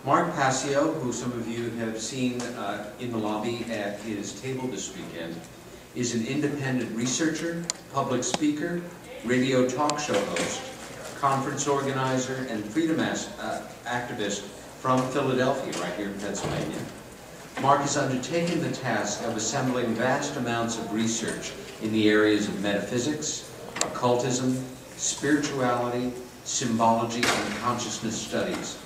Mark Passio, who some of you have seen in the lobby at his table this weekend, is an independent researcher, public speaker, radio talk show host, conference organizer, and freedom activist from Philadelphia, right here in Pennsylvania. Mark has undertaken the task of assembling vast amounts of research in the areas of metaphysics, occultism, spirituality, symbology, and consciousness studies.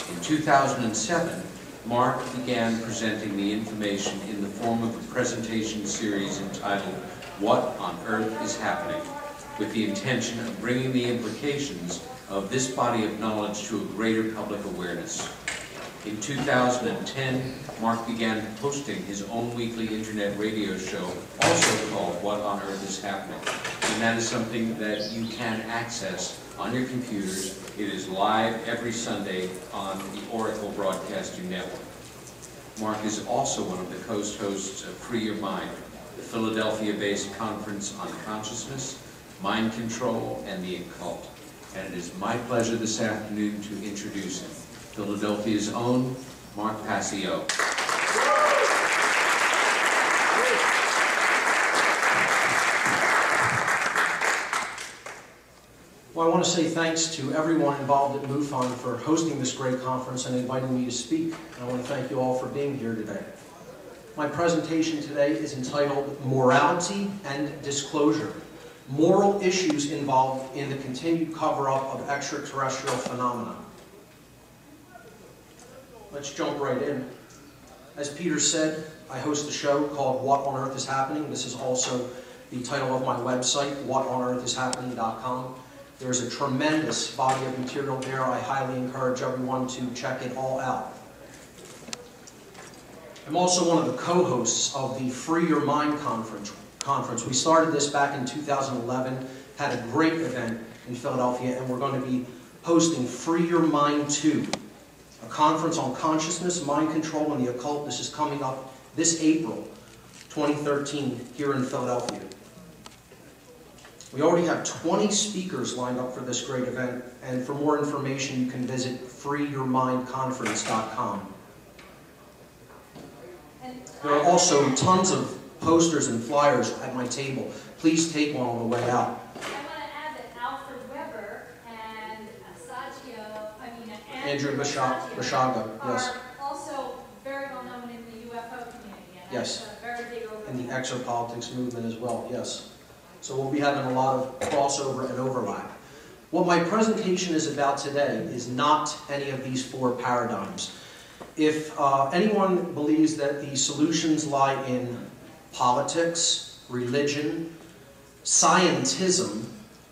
In 2007, Mark began presenting the information in the form of a presentation series entitled What on Earth is Happening?, with the intention of bringing the implications of this body of knowledge to a greater public awareness. In 2010, Mark began hosting his own weekly internet radio show, also called What on Earth is Happening? And that is something that you can access on your computers. It is live every Sunday on the Oracle Broadcasting Network. Mark is also one of the co-hosts of Free Your Mind, the Philadelphia-based conference on consciousness, mind control, and the occult. And it is my pleasure this afternoon to introduce him, Philadelphia's own Mark Passio. Well, I want to say thanks to everyone involved at MUFON for hosting this great conference and inviting me to speak. And I want to thank you all for being here today. My presentation today is entitled Morality and Disclosure: Moral Issues Involved in the Continued Cover-Up of Extraterrestrial Phenomena. Let's jump right in. As Peter said, I host a show called What on Earth is Happening? This is also the title of my website, whatonearthishappening.com. There's a tremendous body of material there. I highly encourage everyone to check it all out. I'm also one of the co-hosts of the Free Your Mind conference. We started this back in 2011, had a great event in Philadelphia, and we're going to be hosting Free Your Mind 2, a conference on consciousness, mind control, and the occult. This is coming up this April 2013 here in Philadelphia. We already have 20 speakers lined up for this great event, and for more information you can visit freeyourmindconference.com. There are also tons of posters and flyers at my table. Please take one on the way out. I want to add that Alfred Weber and Andrew Bashaga, yes. are also very well known in the UFO community. And yes. Very big overlap. And the exopolitics movement as well, yes. So we'll be having a lot of crossover and overlap. What my presentation is about today is not any of these four paradigms. If anyone believes that the solutions lie in politics, religion, scientism,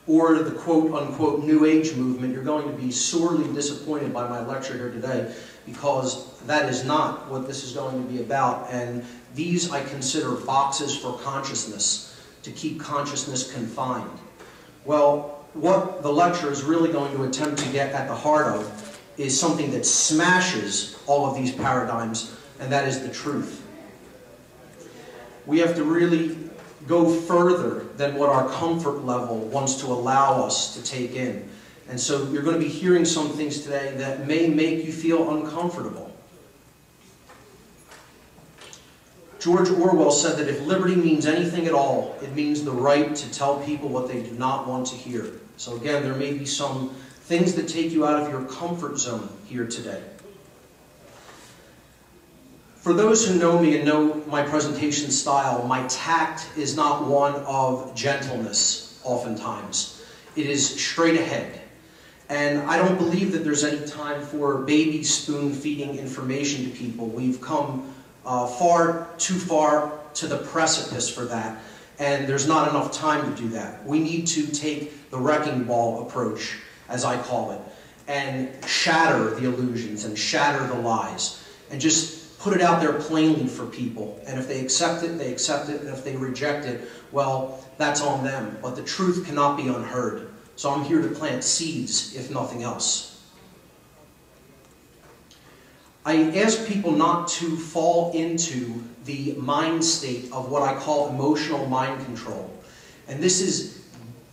or the quote-unquote New Age movement, you're going to be sorely disappointed by my lecture here today, because that is not what this is going to be about. And these I consider boxes for consciousness, to keep consciousness confined. Well, what the lecture is really going to attempt to get at the heart of is something that smashes all of these paradigms, and that is the truth. We have to really go further than what our comfort level wants to allow us to take in. And so you're going to be hearing some things today that may make you feel uncomfortable. George Orwell said that if liberty means anything at all, it means the right to tell people what they do not want to hear. So again, there may be some things that take you out of your comfort zone here today. For those who know me and know my presentation style, my tact is not one of gentleness oftentimes. It is straight ahead. And I don't believe that there's any time for baby spoon feeding information to people. We've come far too far to the precipice for that, and there's not enough time to do that. We need to take the wrecking ball approach, as I call it, and shatter the illusions and shatter the lies, and just put it out there plainly for people. And if they accept it, they accept it, and if they reject it, well, that's on them. But the truth cannot be unheard. So I'm here to plant seeds, if nothing else. I ask people not to fall into the mind state of what I call emotional mind control. And this is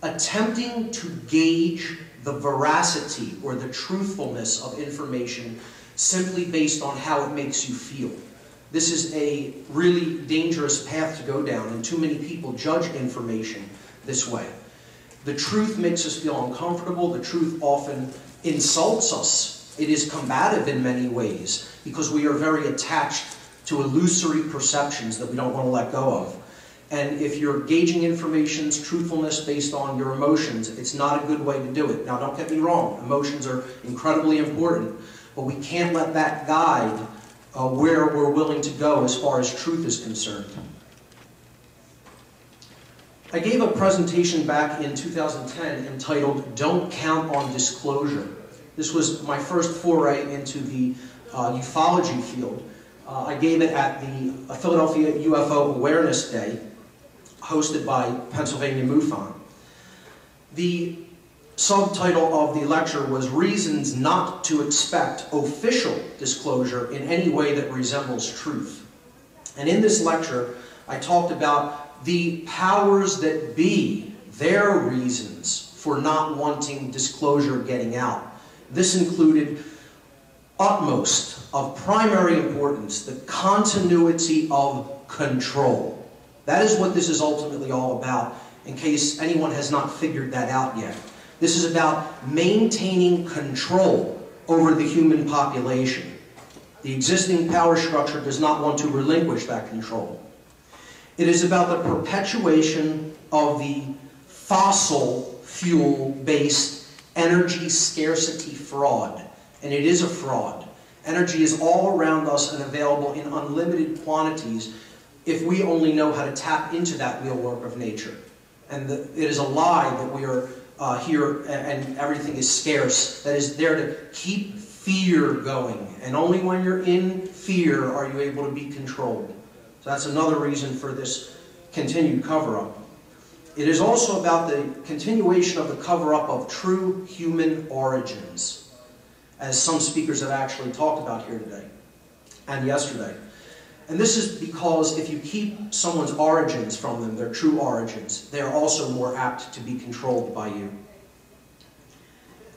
attempting to gauge the veracity or the truthfulness of information simply based on how it makes you feel. This is a really dangerous path to go down, and too many people judge information this way. The truth makes us feel uncomfortable. The truth often insults us. It is combative in many ways because we are very attached to illusory perceptions that we don't want to let go of. And if you're gauging information's truthfulness based on your emotions, it's not a good way to do it. Now, don't get me wrong. Emotions are incredibly important, but we can't let that guide where we're willing to go as far as truth is concerned. I gave a presentation back in 2010 entitled, "Don't Count on Disclosure." This was my first foray into the ufology field. I gave it at the Philadelphia UFO Awareness Day, hosted by Pennsylvania MUFON. The subtitle of the lecture was "Reasons Not to Expect Official Disclosure in Any Way That Resembles Truth." And in this lecture, I talked about the powers that be, their reasons for not wanting disclosure getting out. This included utmost of primary importance, the continuity of control. That is what this is ultimately all about, in case anyone has not figured that out yet. This is about maintaining control over the human population. The existing power structure does not want to relinquish that control. It is about the perpetuation of the fossil fuel-based energy scarcity fraud. And it is a fraud. Energy is all around us and available in unlimited quantities if we only know how to tap into that wheelwork of nature. And it is a lie that we are here and everything is scarce. That is there to keep fear going. And only when you're in fear are you able to be controlled. So that's another reason for this continued cover-up. It is also about the continuation of the cover-up of true human origins, as some speakers have actually talked about here today and yesterday. And this is because if you keep someone's origins from them, their true origins, they are also more apt to be controlled by you.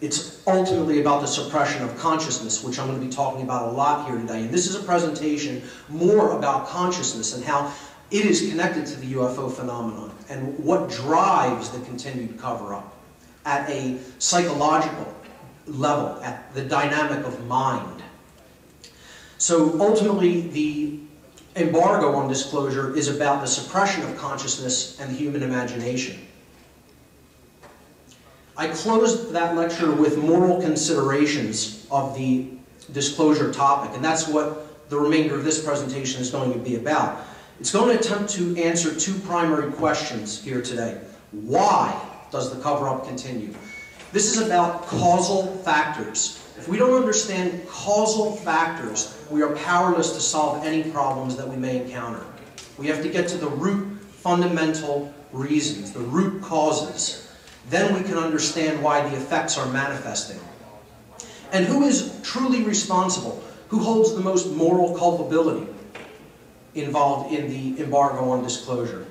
It's ultimately about the suppression of consciousness, which I'm going to be talking about a lot here today. And this is a presentation more about consciousness and how it is connected to the UFO phenomenon and what drives the continued cover-up at a psychological level, at the dynamic of mind. So ultimately, the embargo on disclosure is about the suppression of consciousness and the human imagination. I closed that lecture with moral considerations of the disclosure topic, and that's what the remainder of this presentation is going to be about. It's going to attempt to answer two primary questions here today. Why does the cover-up continue? This is about causal factors. If we don't understand causal factors, we are powerless to solve any problems that we may encounter. We have to get to the root fundamental reasons, the root causes. Then we can understand why the effects are manifesting. And who is truly responsible? Who holds the most moral culpability involved in the embargo on disclosure?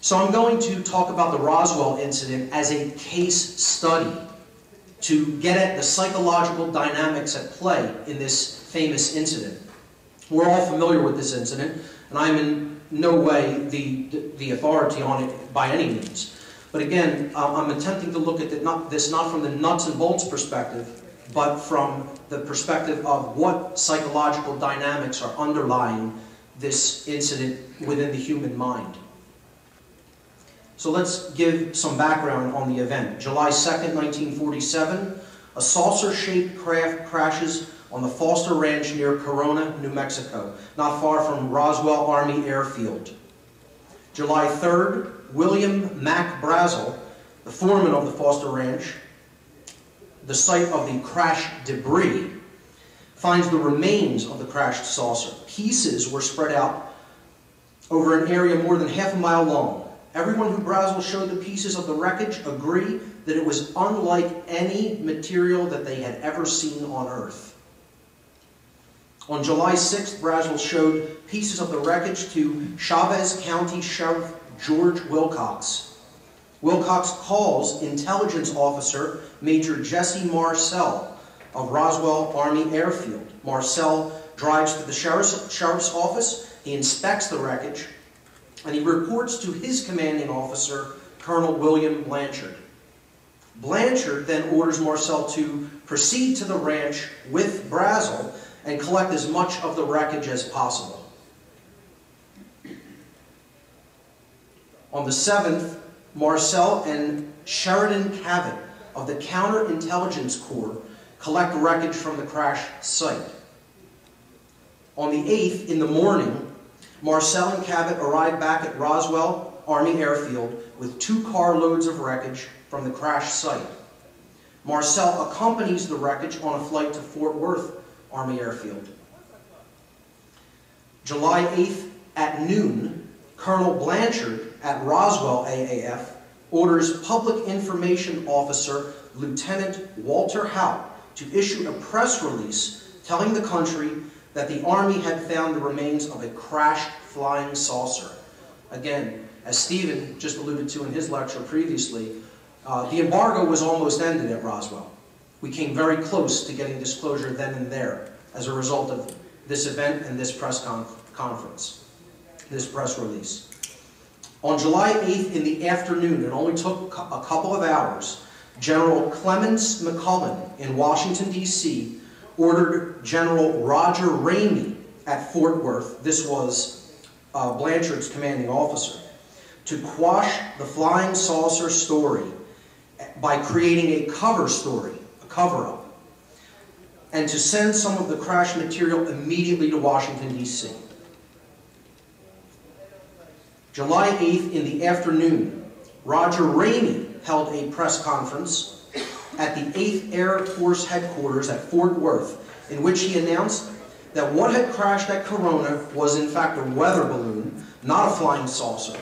So I'm going to talk about the Roswell incident as a case study to get at the psychological dynamics at play in this famous incident. We're all familiar with this incident, and I'm in no way the authority on it by any means. But again, I'm attempting to look at this not from the nuts and bolts perspective, but from the perspective of what psychological dynamics are underlying this incident within the human mind. So let's give some background on the event. July 2nd, 1947, a saucer-shaped craft crashes on the Foster Ranch near Corona, New Mexico, not far from Roswell Army Airfield. July 3rd, William Mac Brazel, the foreman of the Foster Ranch, the site of the crash debris, finds the remains of the crashed saucer. Pieces were spread out over an area more than half a mile long. Everyone who Brazel showed the pieces of the wreckage agree that it was unlike any material that they had ever seen on Earth. On July 6th, Brazel showed pieces of the wreckage to Chavez County Sheriff George Wilcox. Wilcox calls intelligence officer Major Jesse Marcel of Roswell Army Airfield. Marcel drives to the sheriff's office, he inspects the wreckage, and he reports to his commanding officer, Colonel William Blanchard. Blanchard then orders Marcel to proceed to the ranch with Brazel and collect as much of the wreckage as possible. On the 7th, Marcel and Sheridan Cavett of the Counterintelligence Corps collect wreckage from the crash site. On the 8th, in the morning, Marcel and Cavett arrive back at Roswell Army Airfield with 2 carloads of wreckage from the crash site. Marcel accompanies the wreckage on a flight to Fort Worth Army Airfield. July 8th at noon, Colonel Blanchard at Roswell AAF orders Public Information Officer Lieutenant Walter Hout to issue a press release telling the country that the Army had found the remains of a crashed flying saucer. Again, as Stephen just alluded to in his lecture previously, the embargo was almost ended at Roswell. We came very close to getting disclosure then and there as a result of this event and this press conference, this press release. On July 8th in the afternoon, it only took a couple of hours, General Clements McCullen in Washington, D.C. ordered General Roger Ramey at Fort Worth, this was Blanchard's commanding officer, to quash the flying saucer story by creating a cover story, a cover-up, and to send some of the crash material immediately to Washington, D.C. July 8th in the afternoon, Roger Ramey held a press conference at the 8th Air Force Headquarters at Fort Worth, in which he announced that what had crashed at Corona was in fact a weather balloon, not a flying saucer.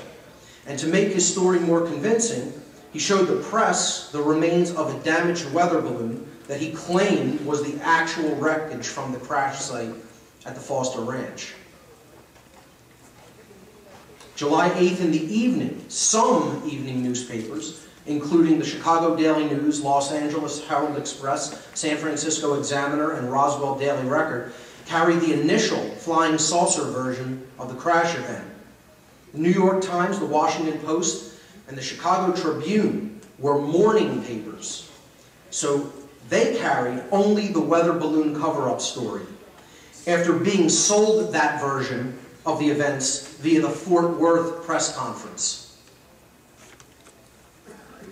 And to make his story more convincing, he showed the press the remains of a damaged weather balloon that he claimed was the actual wreckage from the crash site at the Foster Ranch. July 8th in the evening, some evening newspapers, including the Chicago Daily News, Los Angeles Herald Express, San Francisco Examiner, and Roswell Daily Record, carried the initial flying saucer version of the crash event. The New York Times, the Washington Post, and the Chicago Tribune were morning papers, so they carried only the weather balloon cover-up story, after being sold that version of the events via the Fort Worth press conference.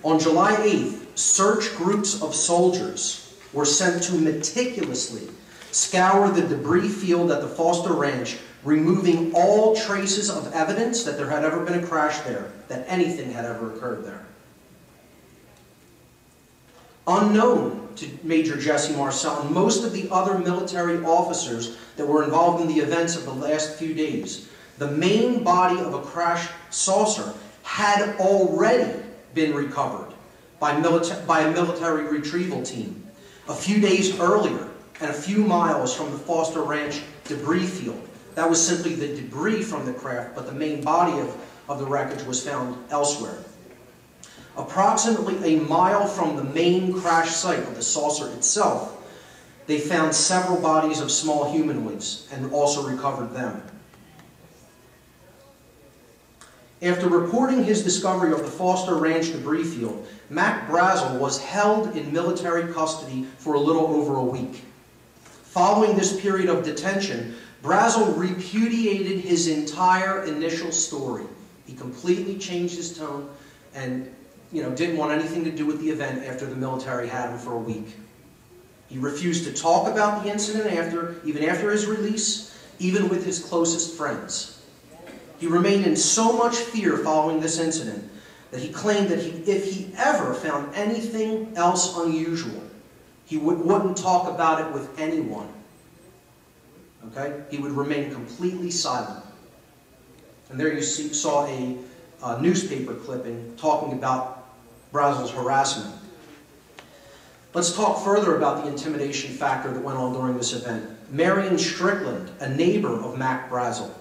On July 8th, search groups of soldiers were sent to meticulously scour the debris field at the Foster Ranch, removing all traces of evidence that there had ever been a crash there, that anything had ever occurred there. Unknown to Major Jesse Marcel and most of the other military officers that were involved in the events of the last few days, the main body of a crash saucer had already been recovered by a military retrieval team a few days earlier and a few miles from the Foster Ranch debris field. That was simply the debris from the craft, but the main body of the wreckage was found elsewhere. Approximately a mile from the main crash site of the saucer itself, they found several bodies of small humanoids and also recovered them. After reporting his discovery of the Foster Ranch debris field, Mac Brazel was held in military custody for a little over a week. Following this period of detention, Brazel repudiated his entire initial story. He completely changed his tone and didn't want anything to do with the event after the military had him for a week. He refused to talk about the incident even after his release, even with his closest friends. He remained in so much fear following this incident that he claimed that if he ever found anything else unusual, he wouldn't talk about it with anyone. Okay? He would remain completely silent. And there you saw a newspaper clipping talking about Brazel's harassment. Let's talk further about the intimidation factor that went on during this event. Marion Strickland, a neighbor of Mac Brazel,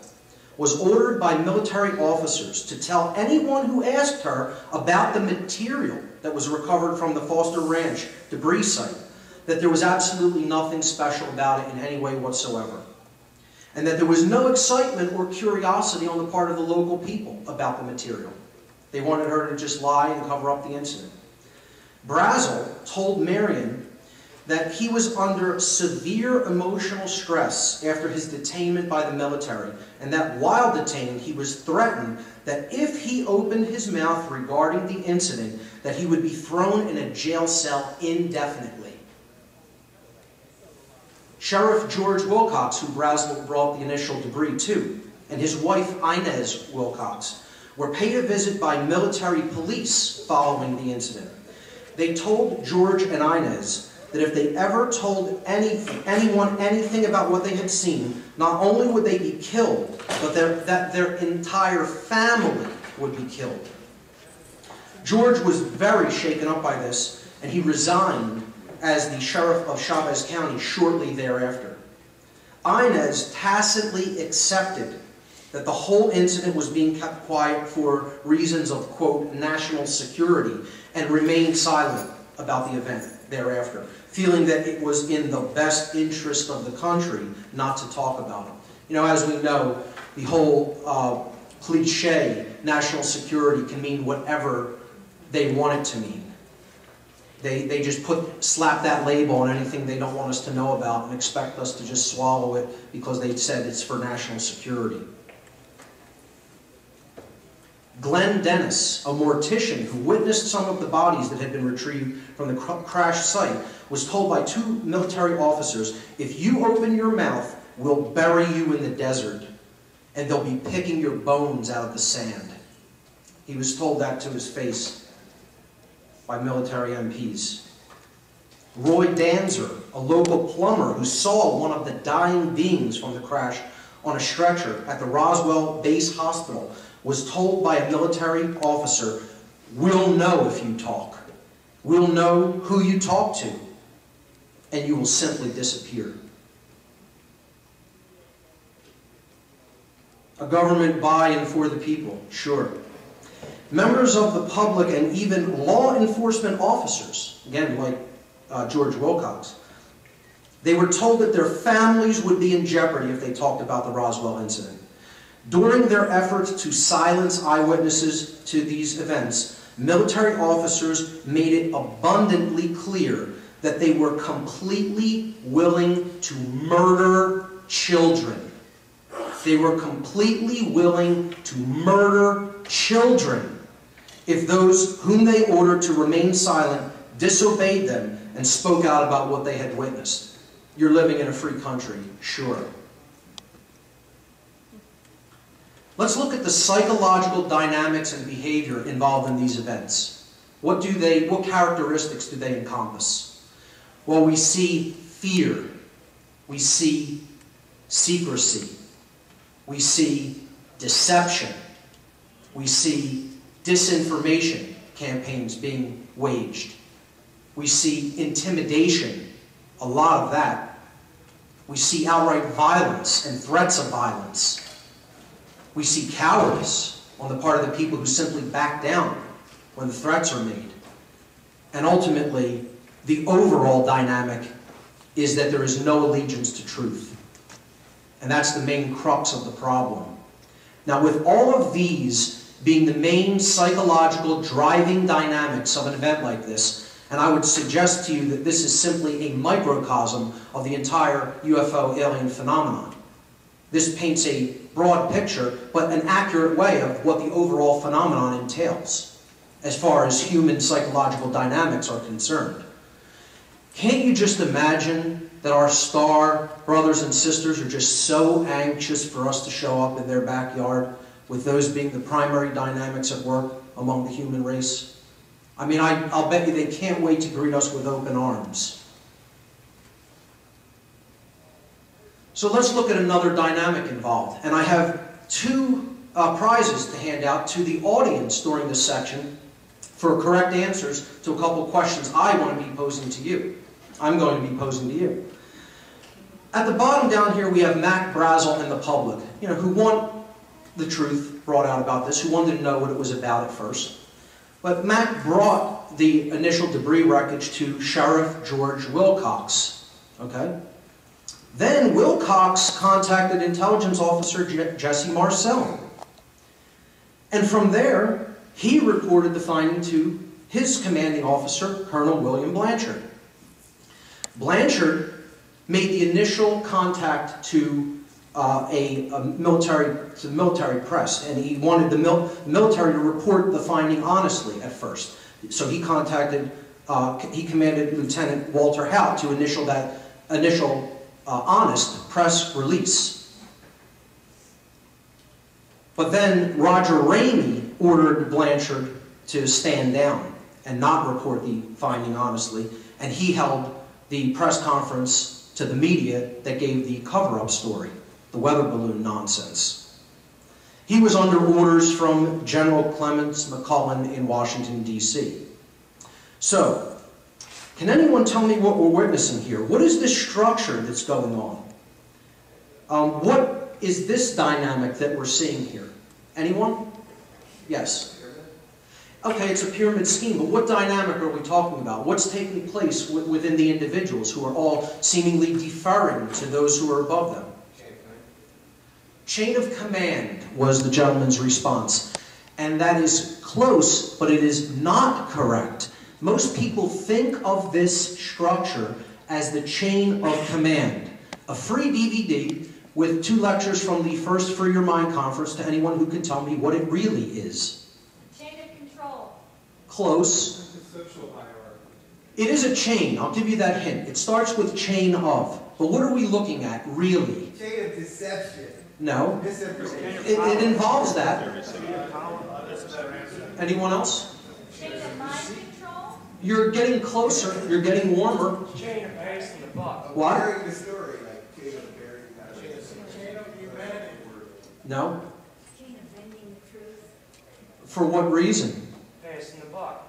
was ordered by military officers to tell anyone who asked her about the material that was recovered from the Foster Ranch debris site that there was absolutely nothing special about it in any way whatsoever, and that there was no excitement or curiosity on the part of the local people about the material. They wanted her to just lie and cover up the incident. Brazel told Marion that he was under severe emotional stress after his detainment by the military, and that while detained, he was threatened that if he opened his mouth regarding the incident, that he would be thrown in a jail cell indefinitely. Sheriff George Wilcox, who Brazel brought the initial debris to, and his wife Inez Wilcox were paid a visit by military police following the incident. They told George and Inez that if they ever told anyone anything about what they had seen, not only would they be killed, but that their entire family would be killed. George was very shaken up by this, and he resigned as the sheriff of Chavez County shortly thereafter. Inez tacitly accepted that the whole incident was being kept quiet for reasons of, quote, national security, and remained silent about the event thereafter, feeling that it was in the best interest of the country not to talk about it. You know, as we know, the whole cliche, national security, can mean whatever they want it to mean. They just slap that label on anything they don't want us to know about and expect us to just swallow it because they said it's for national security. Glenn Dennis, a mortician who witnessed some of the bodies that had been retrieved from the crash site, was told by 2 military officers, "If you open your mouth, we'll bury you in the desert, and they'll be picking your bones out of the sand." He was told that to his face by military MPs. Roy Danzer, a local plumber who saw one of the dying beings from the crash on a stretcher at the Roswell Base Hospital, was told by a military officer, "We'll know if you talk. We'll know who you talk to, and you will simply disappear." A government by and for the people, sure. Members of the public and even law enforcement officers, again like George Wilcox, they were told that their families would be in jeopardy if they talked about the Roswell incident. During their efforts to silence eyewitnesses to these events, military officers made it abundantly clear that they were completely willing to murder children. They were completely willing to murder children if those whom they ordered to remain silent disobeyed them and spoke out about what they had witnessed. You're living in a free country, sure. Let's look at the psychological dynamics and behavior involved in these events. What characteristics do they encompass? Well, we see fear. We see secrecy. We see deception. We see disinformation campaigns being waged. We see intimidation, a lot of that. We see outright violence and threats of violence. We see cowardice on the part of the people who simply back down when the threats are made. And ultimately, the overall dynamic is that there is no allegiance to truth. And that's the main crux of the problem. Now, with all of these being the main psychological driving dynamics of an event like this, and I would suggest to you that this is simply a microcosm of the entire UFO alien phenomenon. This paints a broad picture, but an accurate way of what the overall phenomenon entails, as far as human psychological dynamics are concerned. Can't you just imagine that our star brothers and sisters are just so anxious for us to show up in their backyard, with those being the primary dynamics at work among the human race? I mean, I'll bet you they can't wait to greet us with open arms. So let's look at another dynamic involved. And I have 2 prizes to hand out to the audience during this section for correct answers to a couple questions I want to be posing to you. I'm going to be posing to you. At the bottom down here, we have Mac Brazel and the public, who want the truth brought out about this, who wanted to know what it was about at first. But Mac brought the initial debris wreckage to Sheriff George Wilcox. Okay? Then Wilcox contacted intelligence officer Jesse Marcel. And from there, he reported the finding to his commanding officer, Colonel William Blanchard. Blanchard made the initial contact to the military press, and he wanted the military to report the finding honestly at first. So he commanded Lieutenant Walter Hout to initial that honest press release. But then Roger Ramey ordered Blanchard to stand down and not report the finding honestly, and he held the press conference to the media that gave the cover-up story, the weather balloon nonsense. He was under orders from General Clements McCullen in Washington, D.C. So, can anyone tell me what we're witnessing here? What is this structure that's going on? What is this dynamic that we're seeing here? Anyone? Yes. Okay, it's a pyramid scheme, but what dynamic are we talking about? What's taking place within the individuals who are all seemingly deferring to those who are above them? Chain of command was the gentleman's response. And that is close, but it is not correct. Most people think of this structure as the chain of command. A free DVD with 2 lectures from the first Free Your Mind conference to anyone who can tell me what it really is. Close. It is a chain. I'll give you that hint. It starts with chain of. But what are we looking at, really? Chain of deception. No. It involves that. Anyone else? Chain of mind control? You're getting closer. You're getting warmer. Chain of passing the buck. What? Bearing the story, like chain of bearing. Chain of humanity. No. Chain of bending the truth. For what reason? Passing the buck.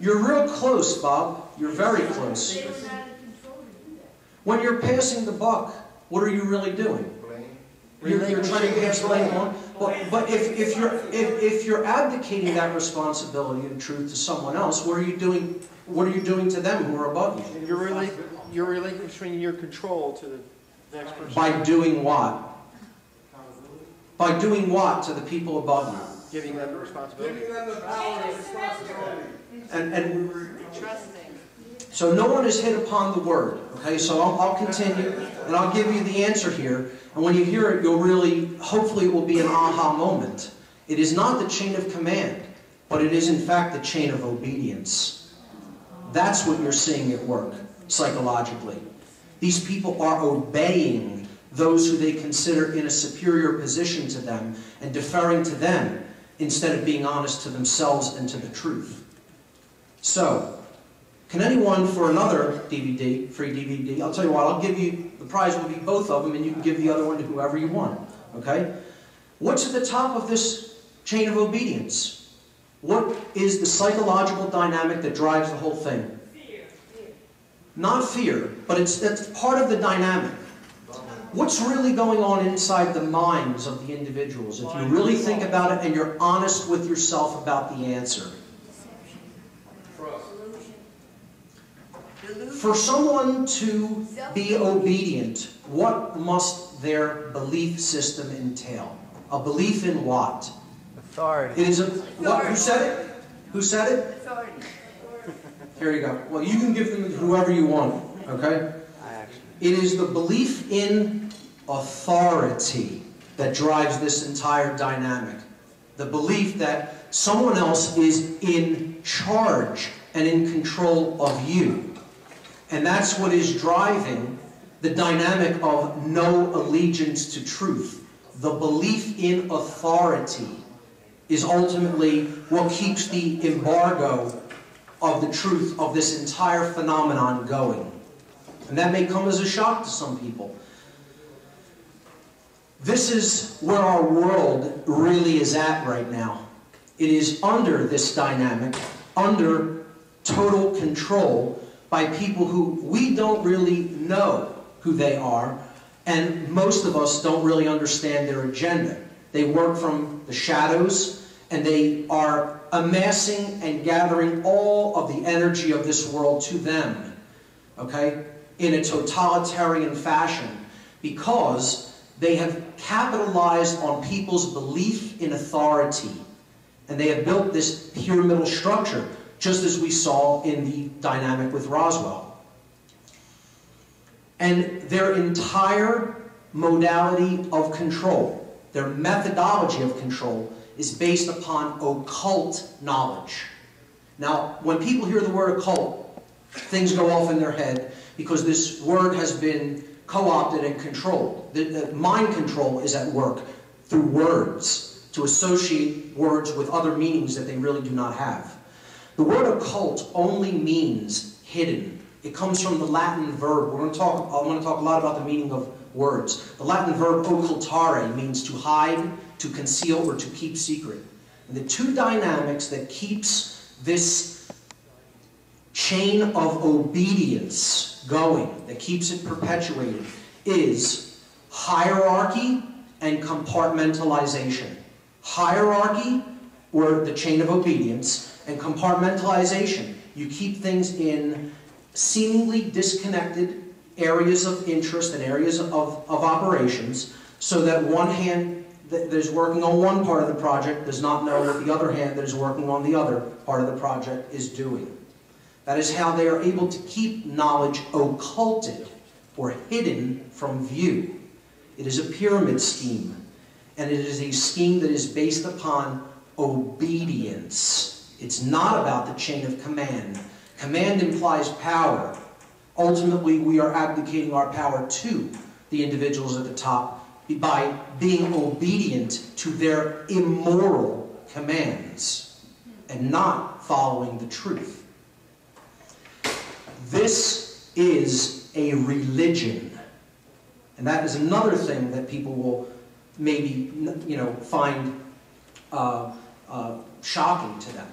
You're real close, Bob. You're very close. They were not in control to do that. When you're passing the buck, what are you really doing? You're trying to pass blame on. But if you're abdicating that responsibility and truth to someone else, what are you doing? What are you doing to them who are above you? You're relinquishing your control to the next person. By doing what? By doing what to the people above you? Giving them the responsibility. Giving them the power and responsibility. And so no one has hit upon the word. Okay, so I'll continue and I'll give you the answer here. And when you hear it, you'll really, hopefully it will be an aha moment. It is not the chain of command, but it is in fact the chain of obedience. That's what you're seeing at work, psychologically. These people are obeying those who they consider in a superior position to them and deferring to them instead of being honest to themselves and to the truth. So, can anyone, for another DVD, free DVD, I'll tell you what, I'll give you, the prize will be both of them, and you can give the other one to whoever you want, okay? What's at the top of this chain of obedience? What is the psychological dynamic that drives the whole thing? Fear. Not fear, but that's part of the dynamic. What's really going on inside the minds of the individuals if you really think about it and you're honest with yourself about the answer? For someone to be obedient, what must their belief system entail? A belief in what? Authority. It is a what? Who said it? Who said it? Authority. Here you go. Well, you can give them to whoever you want, okay? It is the belief in authority that drives this entire dynamic. The belief that someone else is in charge and in control of you. And that's what is driving the dynamic of no allegiance to truth. The belief in authority is ultimately what keeps the embargo of the truth of this entire phenomenon going. And that may come as a shock to some people. This is where our world really is at right now. It is under this dynamic, under total control by people who we don't really know who they are, and most of us don't really understand their agenda. They work from the shadows, and they are amassing and gathering all of the energy of this world to them, okay, in a totalitarian fashion, because they have capitalized on people's belief in authority. And they have built this pyramidal structure, just as we saw in the dynamic with Roswell. And their entire modality of control, their methodology of control, is based upon occult knowledge. Now, when people hear the word occult, things go off in their head because this word has been co-opted and controlled. The mind control is at work through words, to associate words with other meanings that they really do not have. The word occult only means hidden. It comes from the Latin verb. I'm going to talk a lot about the meaning of words. The Latin verb occultare means to hide, to conceal, or to keep secret. And the two dynamics that keeps this chain of obedience going, that keeps it perpetuated, is hierarchy and compartmentalization. Hierarchy, or the chain of obedience, and compartmentalization. You keep things in seemingly disconnected areas of interest and areas of operations, so that one hand that is working on one part of the project does not know what the other hand that is working on the other part of the project is doing. That is how they are able to keep knowledge occulted or hidden from view. It is a pyramid scheme, and it is a scheme that is based upon obedience. It's not about the chain of command. Command implies power. Ultimately, we are abdicating our power to the individuals at the top by being obedient to their immoral commands and not following the truth. This is a religion. And that is another thing that people will maybe, find shocking to them.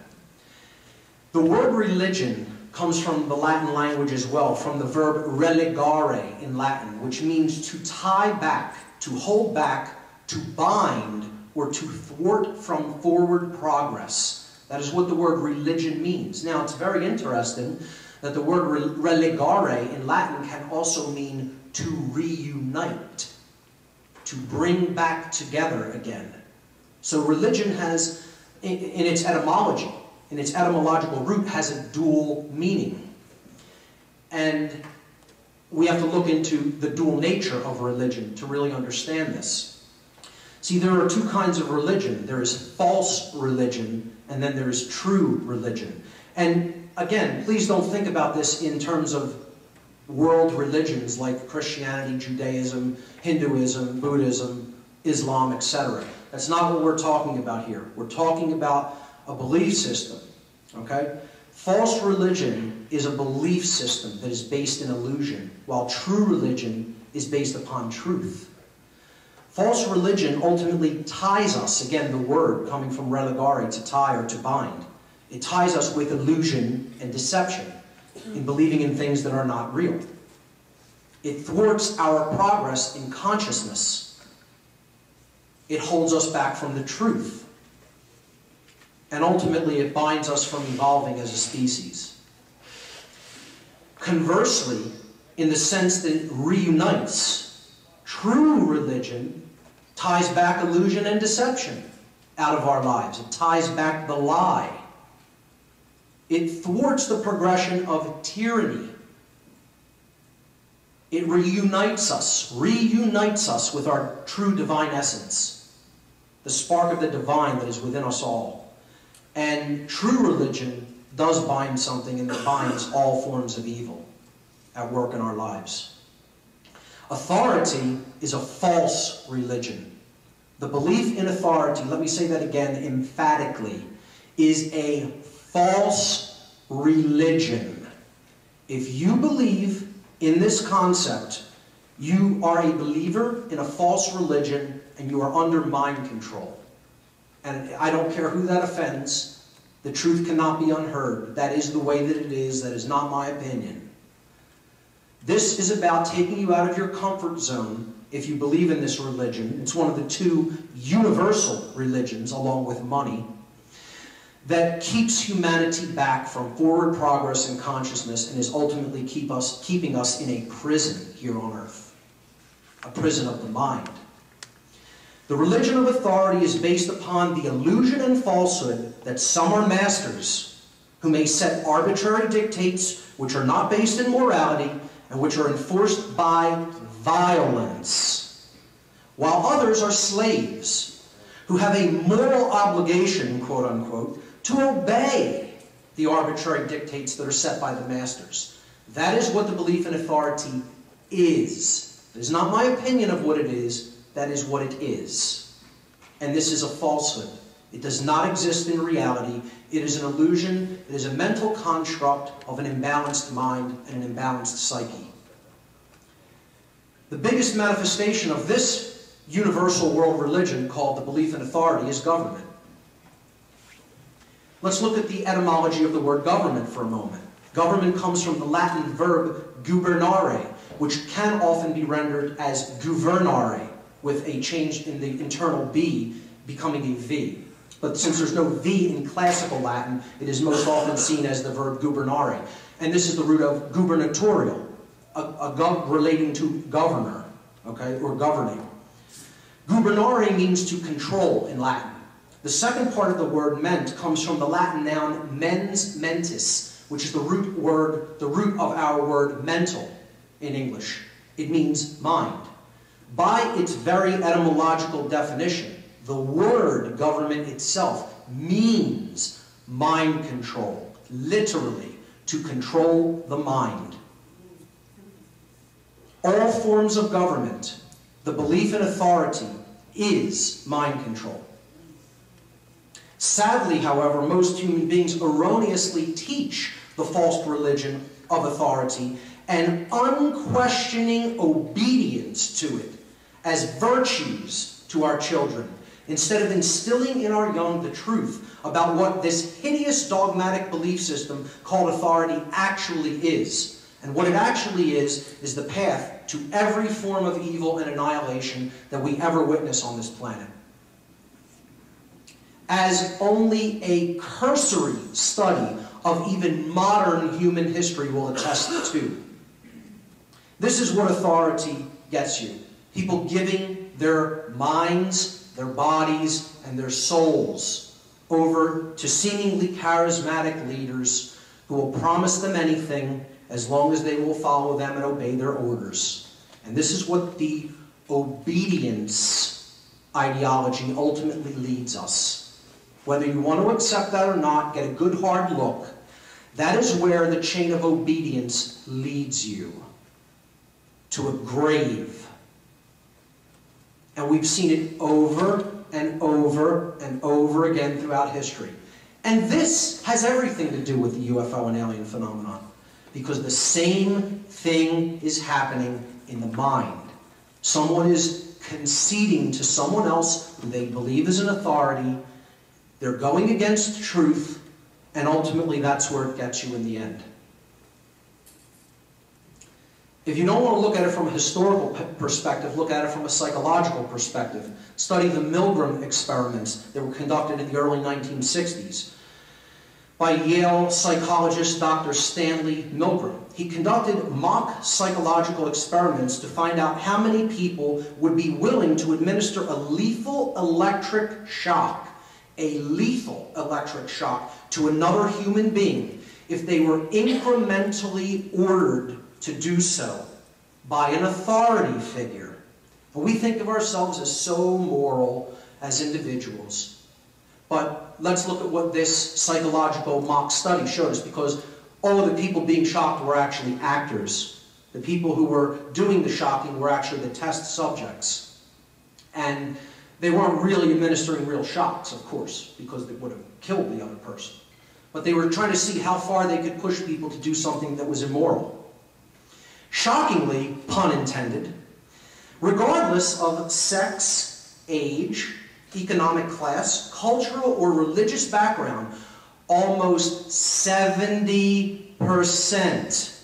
The word religion comes from the Latin language as well, from the verb religare in Latin, which means to tie back, to hold back, to bind, or to thwart from forward progress. That is what the word religion means. Now, it's very interesting that the word religare in Latin can also mean to reunite, to bring back together again. So religion has, in its etymology, in its etymological root, has a dual meaning. And we have to look into the dual nature of religion to really understand this. See, there are two kinds of religion. There is false religion, and then there is true religion. And again, please don't think about this in terms of world religions like Christianity, Judaism, Hinduism, Buddhism, Islam, etc. That's not what we're talking about here. We're talking about a belief system, okay? False religion is a belief system that is based in illusion, while true religion is based upon truth. False religion ultimately ties us, again, the word coming from religare, to tie or to bind. It ties us with illusion and deception in believing in things that are not real. It thwarts our progress in consciousness. It holds us back from the truth. And ultimately, it binds us from evolving as a species. Conversely, in the sense that it reunites, true religion ties back illusion and deception out of our lives. It ties back the lie. It thwarts the progression of tyranny. It reunites us with our true divine essence, the spark of the divine that is within us all. And true religion does bind something, and it binds all forms of evil at work in our lives. Authority is a false religion. The belief in authority, let me say that again emphatically, is a false religion. If you believe in this concept, you are a believer in a false religion, and you are under mind control. And I don't care who that offends. The truth cannot be unheard. That is the way that it is. That is not my opinion. This is about taking you out of your comfort zone if you believe in this religion. It's one of the two universal religions, along with money. that keeps humanity back from forward progress in consciousness and is ultimately keeping us in a prison here on earth, a prison of the mind. The religion of authority is based upon the illusion and falsehood that some are masters who may set arbitrary dictates which are not based in morality and which are enforced by violence, while others are slaves who have a moral obligation, quote unquote, to obey the arbitrary dictates that are set by the masters. That is what the belief in authority is. It is not my opinion of what it is, that is what it is. And this is a falsehood. It does not exist in reality. It is an illusion. It is a mental construct of an imbalanced mind and an imbalanced psyche. The biggest manifestation of this universal world religion called the belief in authority is government. Let's look at the etymology of the word government for a moment. Government comes from the Latin verb gubernare, which can often be rendered as governare, with a change in the internal B becoming a V. But since there's no V in classical Latin, it is most often seen as the verb gubernare. And this is the root of gubernatorial, relating to governor, okay, or governing. Gubernare means to control in Latin. The second part of the word ment comes from the Latin noun mens mentis, which is the root of our word mental in English. It means mind. By its very etymological definition, the word government itself means mind control, literally, to control the mind. All forms of government, the belief in authority, is mind control. Sadly, however, most human beings erroneously teach the false religion of authority and unquestioning obedience to it as virtues to our children, instead of instilling in our young the truth about what this hideous dogmatic belief system called authority actually is. And what it actually is the path to every form of evil and annihilation that we ever witness on this planet. As only a cursory study of even modern human history will attest to. This is what authority gets you. People giving their minds, their bodies, and their souls over to seemingly charismatic leaders who will promise them anything as long as they will follow them and obey their orders. And this is what the obedience ideology ultimately leads us. Whether you want to accept that or not, get a good hard look. That is where the chain of obedience leads you. To a grave. And we've seen it over and over and over again throughout history. And this has everything to do with the UFO and alien phenomenon. Because the same thing is happening in the mind. Someone is conceding to someone else who they believe is an authority. They're going against truth, and ultimately that's where it gets you in the end. If you don't want to look at it from a historical perspective, look at it from a psychological perspective. Study the Milgram experiments that were conducted in the early 1960s by Yale psychologist Dr. Stanley Milgram. He conducted mock psychological experiments to find out how many people would be willing to administer a lethal electric shock to another human being if they were incrementally ordered to do so by an authority figure. And we think of ourselves as so moral as individuals. But let's look at what this psychological mock study showed us, because all of the people being shocked were actually actors. The people who were doing the shocking were actually the test subjects. And they weren't really administering real shocks, of course, because they would have killed the other person. But they were trying to see how far they could push people to do something that was immoral. Shockingly, pun intended, regardless of sex, age, economic class, cultural or religious background, almost 70%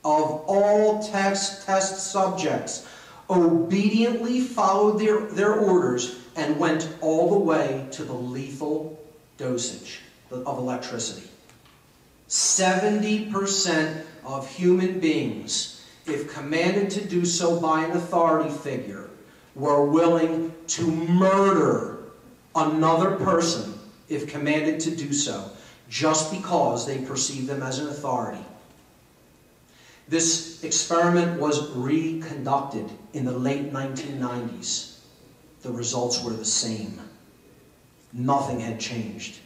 of all test subjects obediently followed their orders and went all the way to the lethal dosage. of electricity. 70% of human beings, if commanded to do so by an authority figure, were willing to murder another person if commanded to do so, just because they perceive them as an authority. This experiment was reconducted in the late 1990s. The results were the same. Nothing had changed.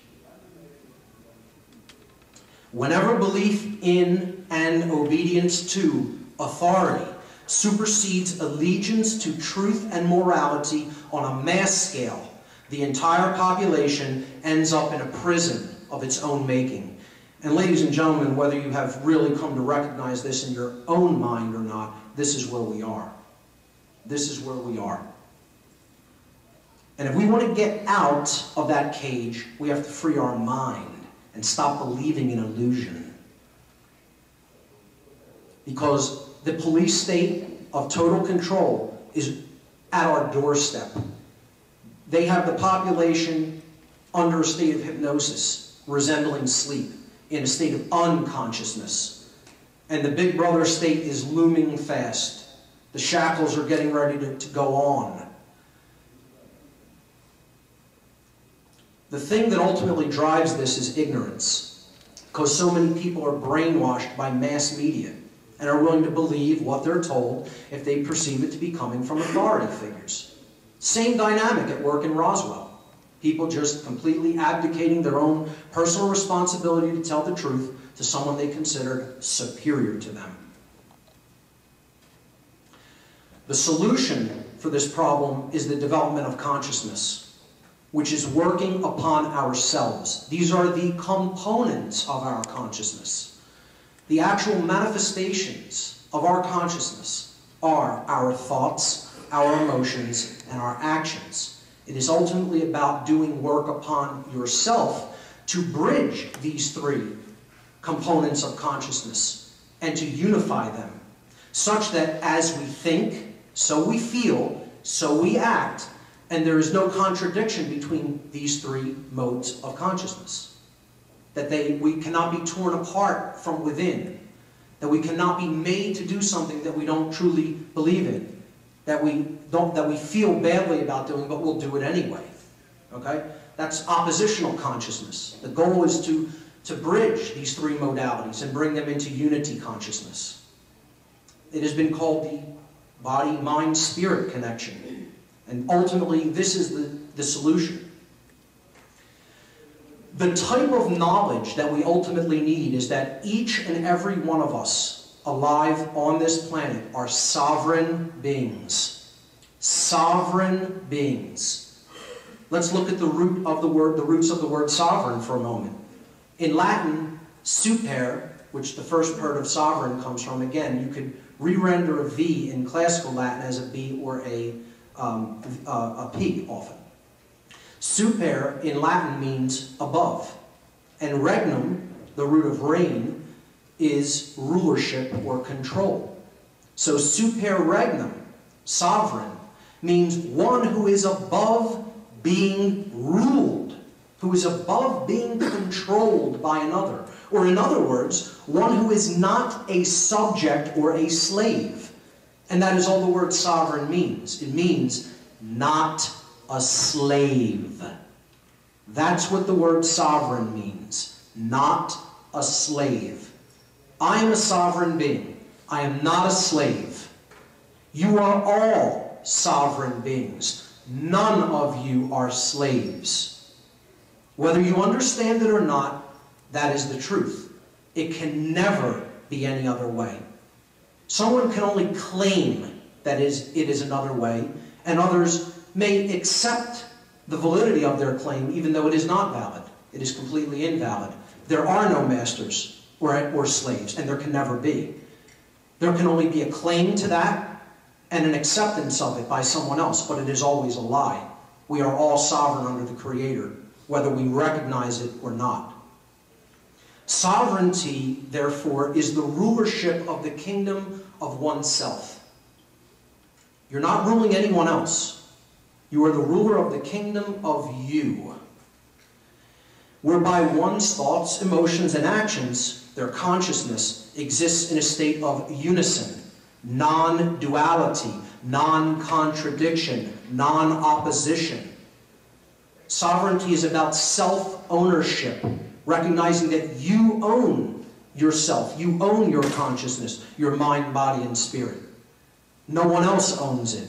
Whenever belief in and obedience to authority supersedes allegiance to truth and morality on a mass scale, the entire population ends up in a prison of its own making. And ladies and gentlemen, whether you have really come to recognize this in your own mind or not, this is where we are. This is where we are. And if we want to get out of that cage, we have to free our mind and stop believing in illusion. Because the police state of total control is at our doorstep. They have the population under a state of hypnosis, resembling sleep, in a state of unconsciousness. And the Big Brother state is looming fast. The shackles are getting ready to go on. The thing that ultimately drives this is ignorance, because so many people are brainwashed by mass media and are willing to believe what they're told if they perceive it to be coming from authority figures. Same dynamic at work in Roswell. People just completely abdicating their own personal responsibility to tell the truth to someone they considered superior to them. The solution for this problem is the development of consciousness, which is working upon ourselves. These are the components of our consciousness. The actual manifestations of our consciousness are our thoughts, our emotions, and our actions. It is ultimately about doing work upon yourself to bridge these three components of consciousness and to unify them, such that as we think, so we feel, so we act, and there is no contradiction between these three modes of consciousness. That we cannot be torn apart from within. That we cannot be made to do something that we don't truly believe in. That we feel badly about doing, but we'll do it anyway. Okay? That's oppositional consciousness. The goal is to bridge these three modalities and bring them into unity consciousness. It has been called the body-mind-spirit connection. And ultimately, this is the solution. The type of knowledge that we ultimately need is that each and every one of us alive on this planet are sovereign beings. Sovereign beings. Let's look at the roots of the word sovereign for a moment. In Latin, super, which the first part of sovereign comes from, again, you could re-render a V in classical Latin as a B or a P often. Super in Latin means above. And regnum, the root of reign, is rulership or control. So super regnum, sovereign, means one who is above being ruled, who is above being controlled by another. Or in other words, one who is not a subject or a slave. And that is all the word sovereign means. It means not a slave. That's what the word sovereign means. Not a slave. I am a sovereign being. I am not a slave. You are all sovereign beings. None of you are slaves. Whether you understand it or not, that is the truth. It can never be any other way. Someone can only claim that it is another way, and others may accept the validity of their claim even though it is not valid. It is completely invalid. There are no masters or slaves, and there can never be. There can only be a claim to that and an acceptance of it by someone else, but it is always a lie. We are all sovereign under the Creator, whether we recognize it or not. Sovereignty, therefore, is the rulership of the kingdom of oneself. You're not ruling anyone else. You are the ruler of the kingdom of you. whereby one's thoughts, emotions, and actions, their consciousness, exists in a state of unison, non-duality, non-contradiction, non-opposition. Sovereignty is about self-ownership, recognizing that you own yourself, you own your consciousness, your mind, body, and spirit. No one else owns it.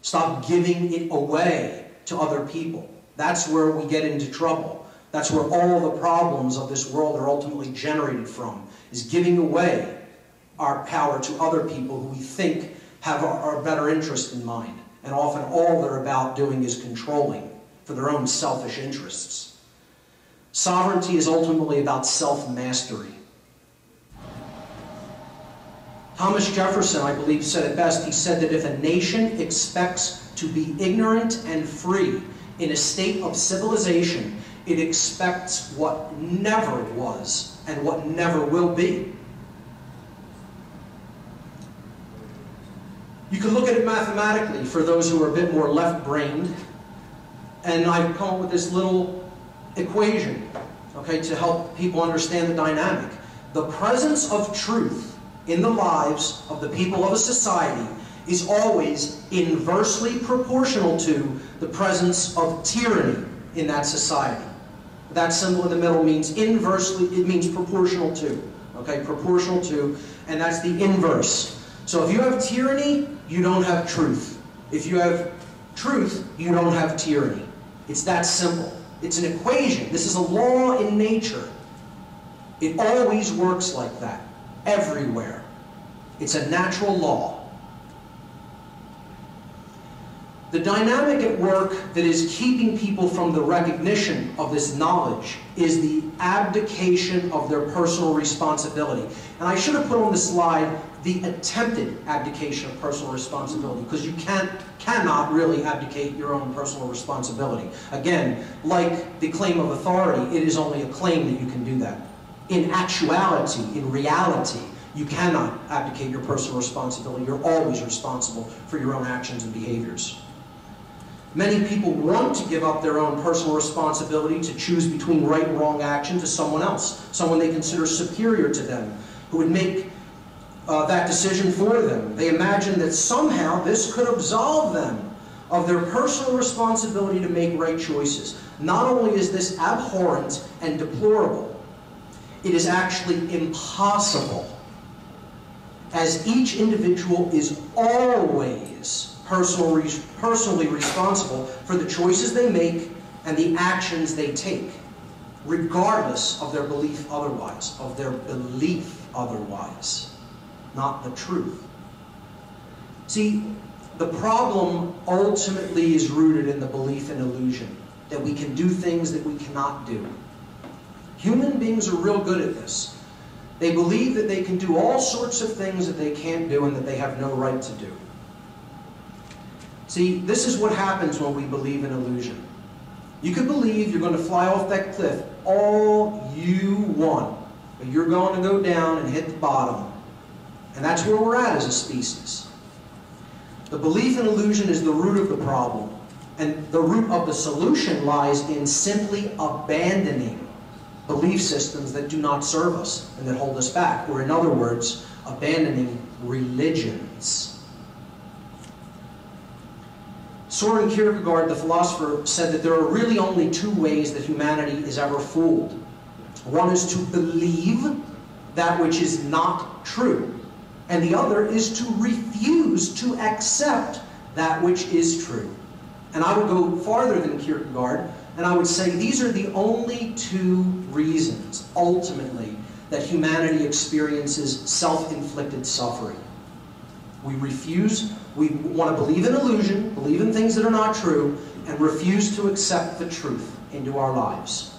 Stop giving it away to other people. That's where we get into trouble. That's where all the problems of this world are ultimately generated from, is giving away our power to other people who we think have our better interest in mind. And often all they're about doing is controlling for their own selfish interests. Sovereignty is ultimately about self-mastery. Thomas Jefferson, I believe, said it best. He said that if a nation expects to be ignorant and free in a state of civilization, it expects what never was and what never will be. You can look at it mathematically for those who are a bit more left-brained, and I've come up with this little equation, okay, to help people understand the dynamic. The presence of truth in the lives of the people of a society is always inversely proportional to the presence of tyranny in that society. That symbol in the middle means inversely, it means proportional to, okay, proportional to, and that's the inverse. So if you have tyranny, you don't have truth. If you have truth, you don't have tyranny. It's that simple. It's an equation. This is a law in nature. It always works like that, everywhere. It's a natural law. The dynamic at work that is keeping people from the recognition of this knowledge is the abdication of their personal responsibility. And I should have put on the slide the attempted abdication of personal responsibility, because you cannot really abdicate your own personal responsibility. Again, like the claim of authority, it is only a claim that you can do that. In actuality, in reality, you cannot abdicate your personal responsibility. You're always responsible for your own actions and behaviors. Many people want to give up their own personal responsibility to choose between right and wrong action to someone else, someone they consider superior to them, who would make that decision for them. They imagine that somehow this could absolve them of their personal responsibility to make right choices. Not only is this abhorrent and deplorable, it is actually impossible, as each individual is always personally responsible for the choices they make and the actions they take, regardless of their belief otherwise, not the truth. See, the problem ultimately is rooted in the belief in illusion, that we can do things that we cannot do. Human beings are real good at this. They believe that they can do all sorts of things that they can't do and that they have no right to do. See, this is what happens when we believe in illusion. You could believe you're going to fly off that cliff all you want, but you're going to go down and hit the bottom. And that's where we're at as a species. The belief in illusion is the root of the problem. And the root of the solution lies in simply abandoning belief systems that do not serve us and that hold us back. Or in other words, abandoning religions. Soren Kierkegaard, the philosopher, said that there are really only two ways that humanity is ever fooled. One is to believe that which is not true, and the other is to refuse to accept that which is true. And I would go farther than Kierkegaard, and I would say these are the only two reasons, ultimately, that humanity experiences self-inflicted suffering. We want to believe in illusion, believe in things that are not true, and refuse to accept the truth into our lives.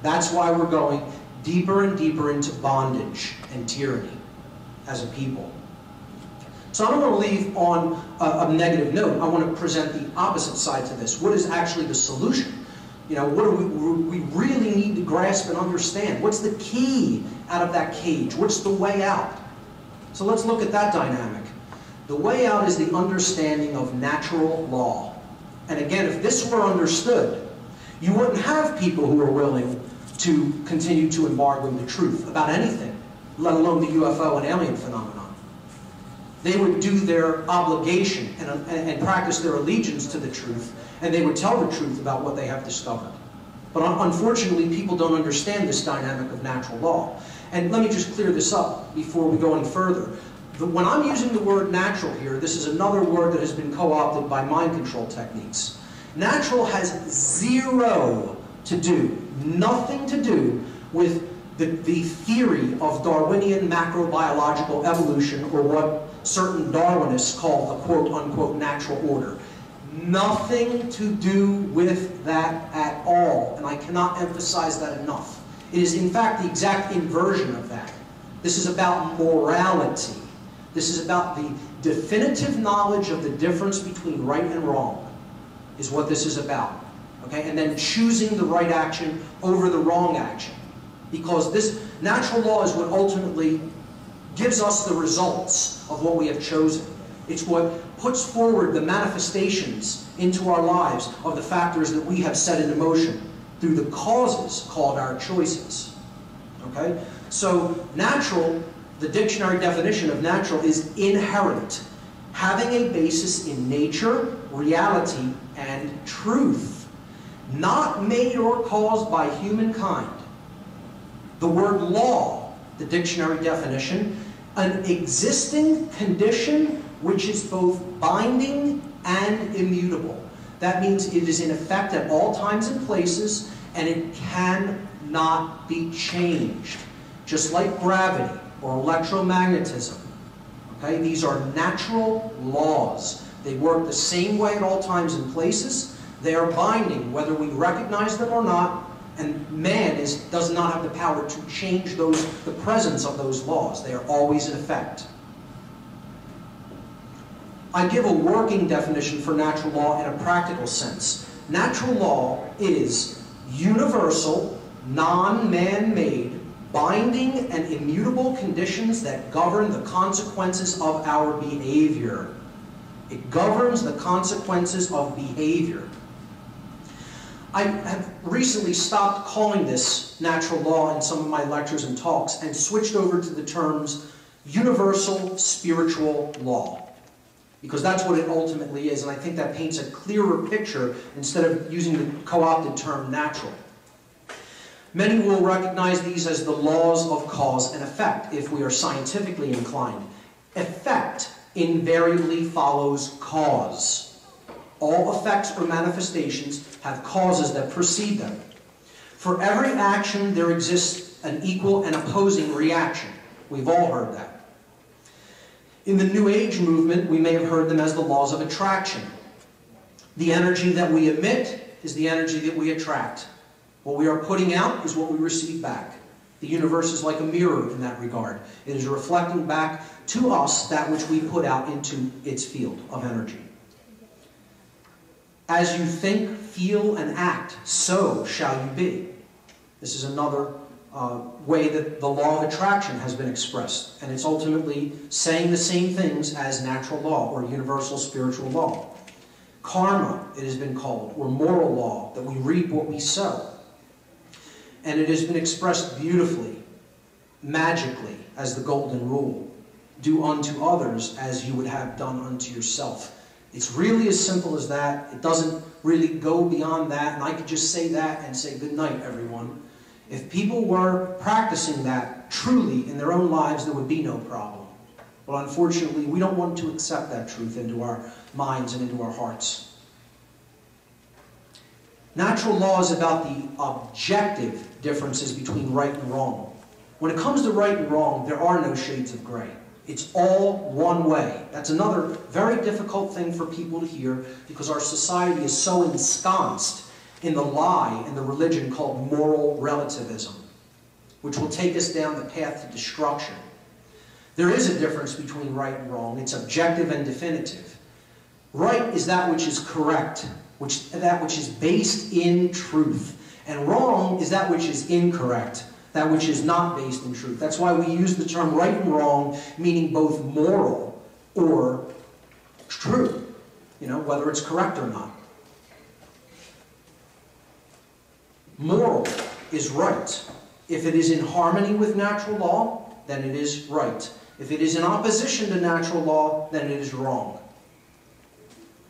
That's why we're going deeper and deeper into bondage and tyranny as a people. So I don't want to leave on a negative note. I want to present the opposite side to this. What is actually the solution? You know, what do we really need to grasp and understand? What's the key out of that cage? What's the way out? So let's look at that dynamic. The way out is the understanding of natural law. And again, if this were understood, you wouldn't have people who are willing to continue to embargo the truth about anything, let alone the UFO and alien phenomenon. They would do their obligation and practice their allegiance to the truth, and they would tell the truth about what they have discovered. But unfortunately, people don't understand this dynamic of natural law. And let me just clear this up before we go any further. When I'm using the word natural here, this is another word that has been co-opted by mind control techniques. Natural has zero to do, nothing to do with the theory of Darwinian macrobiological evolution, or what certain Darwinists call the quote-unquote natural order. Nothing to do with that at all, and I cannot emphasize that enough. It is in fact the exact inversion of that. This is about morality. This is about the definitive knowledge of the difference between right and wrong, is what this is about. Okay? And then choosing the right action over the wrong action. Because this natural law is what ultimately gives us the results of what we have chosen. It's what puts forward the manifestations into our lives of the factors that we have set into motion through the causes called our choices. Okay? So natural, the dictionary definition of natural is inherent, having a basis in nature, reality, and truth, not made or caused by humankind. The word law, the dictionary definition, an existing condition which is both binding and immutable. That means it is in effect at all times and places, and it cannot be changed. Just like gravity or electromagnetism. Okay? These are natural laws. They work the same way at all times and places. They are binding, whether we recognize them or not, and man does not have the power to change the presence of those laws. They are always in effect. I give a working definition for natural law in a practical sense. Natural law is universal, non-man-made, binding and immutable conditions that govern the consequences of our behavior. It governs the consequences of behavior. I have recently stopped calling this natural law in some of my lectures and talks and switched over to the terms universal spiritual law, because that's what it ultimately is, and I think that paints a clearer picture instead of using the co-opted term natural. Many will recognize these as the laws of cause and effect if we are scientifically inclined. Effect invariably follows cause. All effects or manifestations have causes that precede them. For every action, there exists an equal and opposing reaction. We've all heard that. In the New Age movement, we may have heard them as the laws of attraction. The energy that we emit is the energy that we attract. What we are putting out is what we receive back. The universe is like a mirror in that regard. It is reflecting back to us that which we put out into its field of energy. As you think, feel, and act, so shall you be. This is another way that the law of attraction has been expressed, and it's ultimately saying the same things as natural law or universal spiritual law. Karma, it has been called, or moral law, that we reap what we sow. And it has been expressed beautifully, magically, as the golden rule. Do unto others as you would have done unto yourself. It's really as simple as that. It doesn't really go beyond that, and I could just say that and say good night, everyone. If people were practicing that truly in their own lives, there would be no problem. But unfortunately, we don't want to accept that truth into our minds and into our hearts. Natural law is about the objective differences between right and wrong. When it comes to right and wrong, there are no shades of gray. It's all one way. That's another very difficult thing for people to hear, because our society is so ensconced in the lie and the religion called moral relativism, which will take us down the path to destruction. There is a difference between right and wrong. It's objective and definitive. Right is that which is correct, that which is based in truth. And wrong is that which is incorrect, that which is not based in truth. That's why we use the term right and wrong, meaning both moral or true, whether it's correct or not. Moral is right. If it is in harmony with natural law, then it is right. If it is in opposition to natural law, then it is wrong.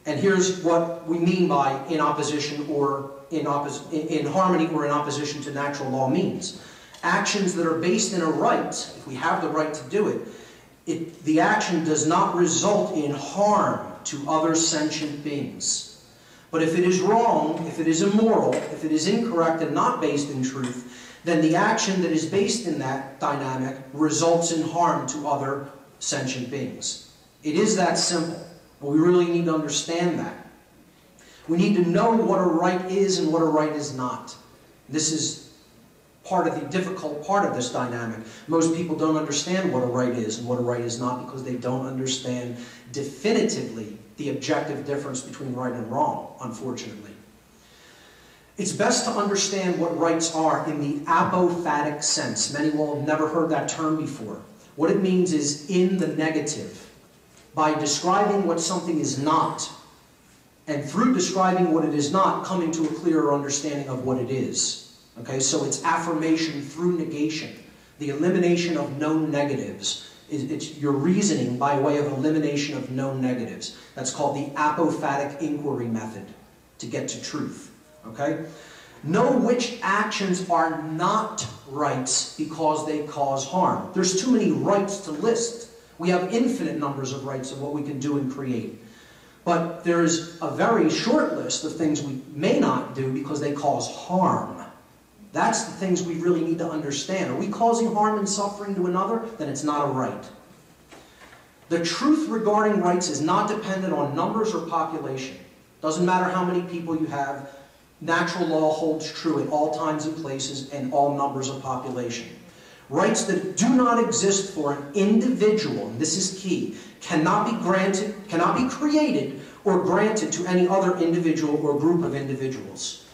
And here's what we mean by in opposition or in harmony or in opposition to natural law means. Actions that are based in a right, if we have the right to do it, the action does not result in harm to other sentient beings. But if it is wrong, if it is immoral, if it is incorrect and not based in truth, then the action that is based in that dynamic results in harm to other sentient beings. It is that simple, but we really need to understand that. We need to know what a right is and what a right is not. This is part of the difficult part of this dynamic. Most people don't understand what a right is and what a right is not because they don't understand definitively the objective difference between right and wrong, unfortunately. It's best to understand what rights are in the apophatic sense. Many will have never heard that term before. What it means is in the negative. By describing what something is not, and through describing what it is not, coming to a clearer understanding of what it is. Okay, so it's affirmation through negation. The elimination of known negatives. It's your reasoning by way of elimination of known negatives. That's called the apophatic inquiry method to get to truth. Okay? Know which actions are not rights because they cause harm. There's too many rights to list. We have infinite numbers of rights of what we can do and create. But there's a very short list of things we may not do because they cause harm. That's the things we really need to understand. Are we causing harm and suffering to another? Then it's not a right. The truth regarding rights is not dependent on numbers or population. Doesn't matter how many people you have. Natural law holds true at all times and places and all numbers of population. Rights that do not exist for an individual, and this is key, cannot be granted, cannot be created or granted to any other individual or group of individuals.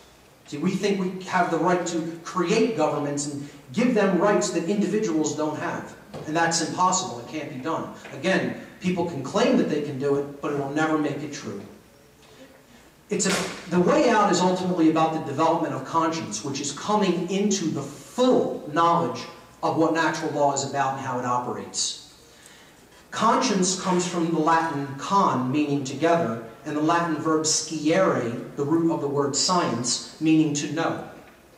See, we think we have the right to create governments and give them rights that individuals don't have. And that's impossible. It can't be done. Again, people can claim that they can do it, but it will never make it true. The way out is ultimately about the development of conscience, which is coming into the full knowledge of what natural law is about and how it operates. Conscience comes from the Latin con, meaning together, and the Latin verb sciere, the root of the word science, meaning to know.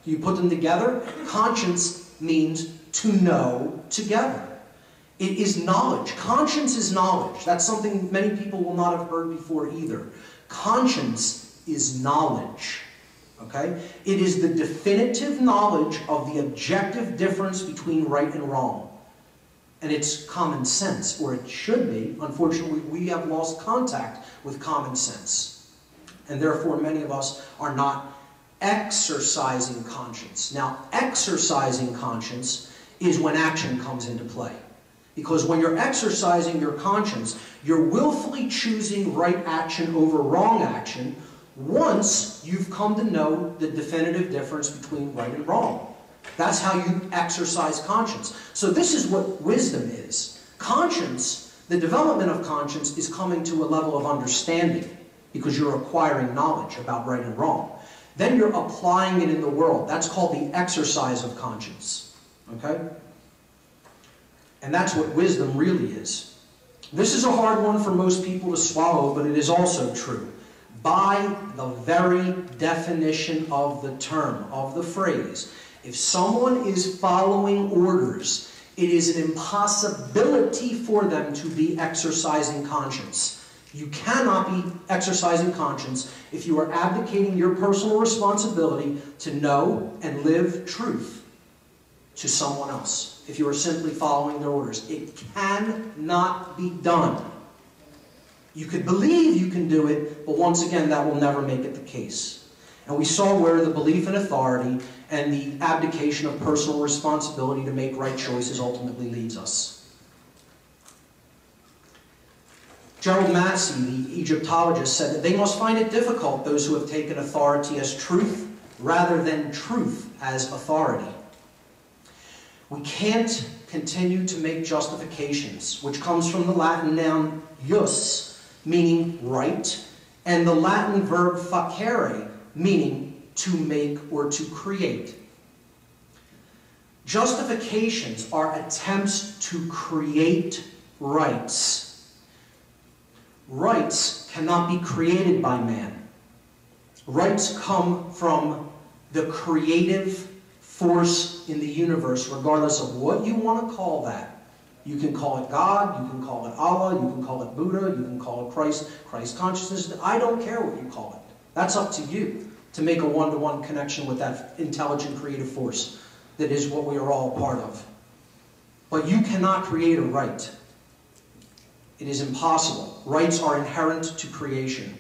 You put them together, conscience means to know together. It is knowledge. Conscience is knowledge. That's something many people will not have heard before either. Conscience is knowledge. Okay? It is the definitive knowledge of the objective difference between right and wrong. And it's common sense, or it should be. Unfortunately, we have lost contact with common sense. And therefore, many of us are not exercising conscience. Now, exercising conscience is when action comes into play. Because when you're exercising your conscience, you're willfully choosing right action over wrong action once you've come to know the definitive difference between right and wrong. That's how you exercise conscience. So this is what wisdom is. Conscience, the development of conscience, is coming to a level of understanding because you're acquiring knowledge about right and wrong. Then you're applying it in the world. That's called the exercise of conscience. Okay? And that's what wisdom really is. This is a hard one for most people to swallow, but it is also true. By the very definition of the term, of the phrase, if someone is following orders, it is an impossibility for them to be exercising conscience. You cannot be exercising conscience if you are abdicating your personal responsibility to know and live truth to someone else. If you are simply following their orders, it cannot be done. You could believe you can do it, but once again, that will never make it the case. And we saw where the belief in authority and the abdication of personal responsibility to make right choices ultimately leads us. Gerald Massey, the Egyptologist, said that they must find it difficult, those who have taken authority as truth rather than truth as authority. We can't continue to make justifications, which comes from the Latin noun jus, meaning right, and the Latin verb facere, meaning to make or to create. Justifications are attempts to create rights. Rights cannot be created by man. Rights come from the creative force in the universe, regardless of what you want to call that. You can call it God, you can call it Allah, you can call it Buddha, you can call it Christ consciousness. I don't care what you call it. That's up to you to make a one-to-one connection with that intelligent creative force that is what we are all a part of. But you cannot create a right. It is impossible. Rights are inherent to creation.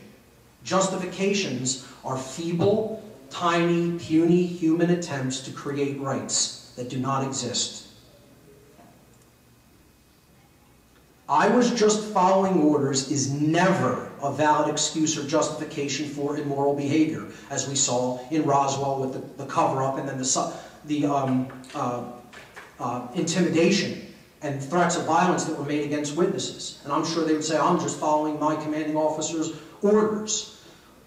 Justifications are feeble, tiny, puny human attempts to create rights that do not exist. I was just following orders is never a valid excuse or justification for immoral behavior, as we saw in Roswell with the cover-up and then the intimidation and threats of violence that were made against witnesses. And I'm sure they would say, I'm just following my commanding officer's orders.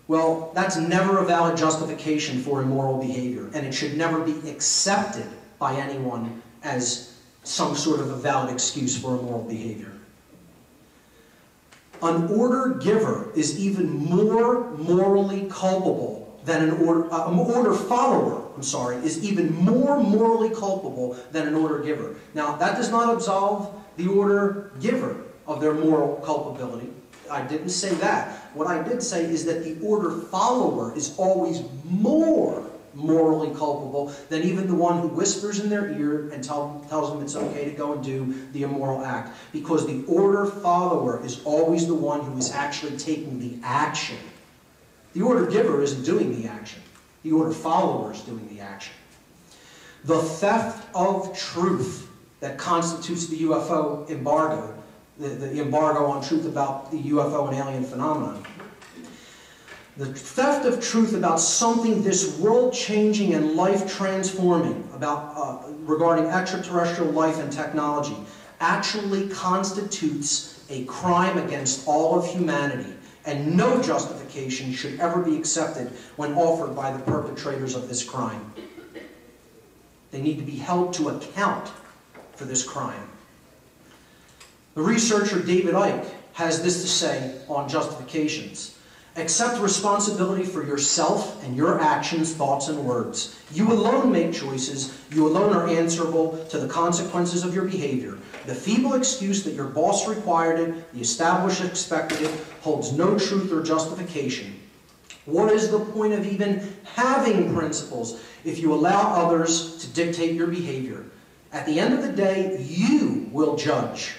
Well, that's never a valid justification for immoral behavior, and it should never be accepted by anyone as some sort of a valid excuse for immoral behavior. An order giver is even more morally culpable than an order follower, is even more morally culpable than an order giver. Now, that does not absolve the order giver of their moral culpability. I didn't say that. What I did say is that the order follower is always more morally culpable than even the one who whispers in their ear and tells them it's okay to go and do the immoral act. Because the order follower is always the one who is actually taking the action. The order giver isn't doing the action. The order follower is doing the action. The theft of truth that constitutes the UFO embargo, the embargo on truth about the UFO and alien phenomenon. The theft of truth about something this world-changing and life-transforming regarding extraterrestrial life and technology actually constitutes a crime against all of humanity, and no justification should ever be accepted when offered by the perpetrators of this crime. They need to be held to account for this crime. The researcher David Icke has this to say on justifications. Accept responsibility for yourself and your actions, thoughts, and words. You alone make choices. You alone are answerable to the consequences of your behavior. The feeble excuse that your boss required it, the established expected it, holds no truth or justification. What is the point of even having principles if you allow others to dictate your behavior? At the end of the day, you will judge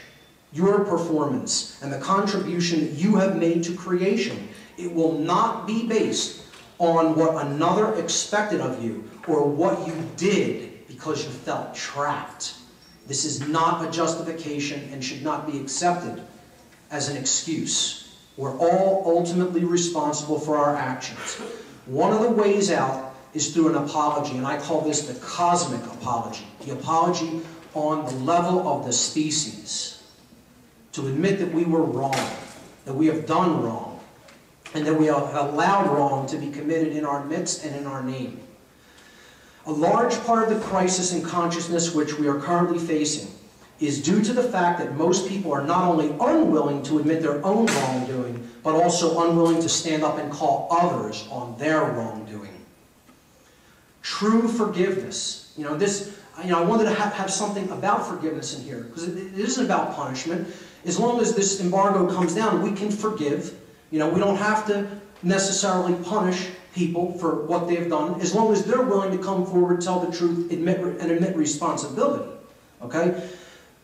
your performance and the contribution that you have made to creation. It will not be based on what another expected of you or what you did because you felt trapped. This is not a justification and should not be accepted as an excuse. We're all ultimately responsible for our actions. One of the ways out is through an apology, and I call this the cosmic apology. The apology on the level of the species. To admit that we were wrong, that we have done wrong, and that we have allowed wrong to be committed in our midst and in our name. A large part of the crisis in consciousness which we are currently facing is due to the fact that most people are not only unwilling to admit their own wrongdoing, but also unwilling to stand up and call others on their wrongdoing. True forgiveness. I wanted to have something about forgiveness in here, because it isn't about punishment. As long as this embargo comes down, we can forgive. We don't have to necessarily punish people for what they've done, as long as they're willing to come forward, tell the truth, admit responsibility. Okay?